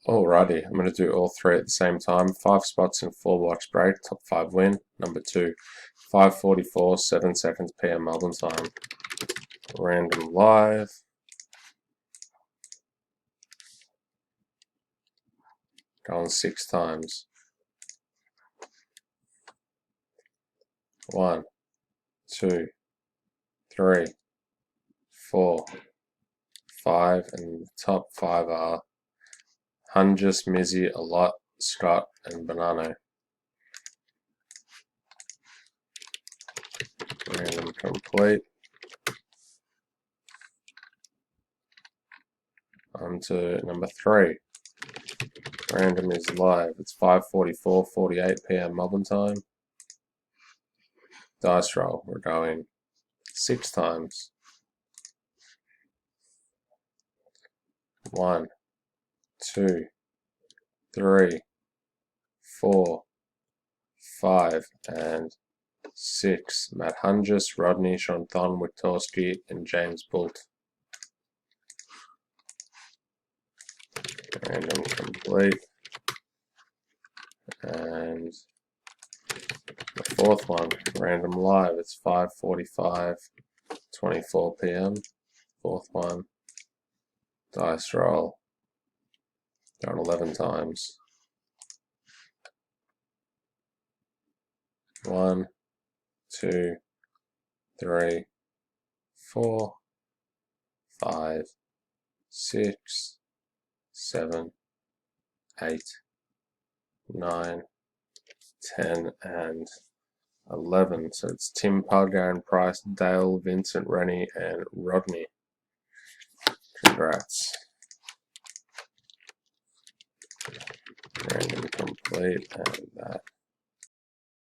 Alrighty, I'm going to do all three at the same time. 5 spots in 4 box break, top 5 win. Number 2, 5:44, 7 seconds PM Melbourne time. Random live. Going 6 times. 1, 2, 3, 4, 5, and the top 5 are Hungus, Mizzy, A Lot, Scott, and Banano. Random complete. On to number 3. Random is live. It's 5:44, 48 PM Melbourne time. Dice roll. We're going 6 times. 1, 2, 3, 4, 5, and 6. Matt Hungus, Rodney, Shonthon, Wiktorski, and James Boult. Random complete. And the 4th one, random live. It's 5:45, 24 PM. 4th one. Dice roll. Going 11 times. 1, 2, 3, 4, 5, 6, 7, 8, 9, 10, and 11. So it's Tim, Aaron Price, Dale, Vincent, Rennie, and Rodney. Congrats. Random complete, and that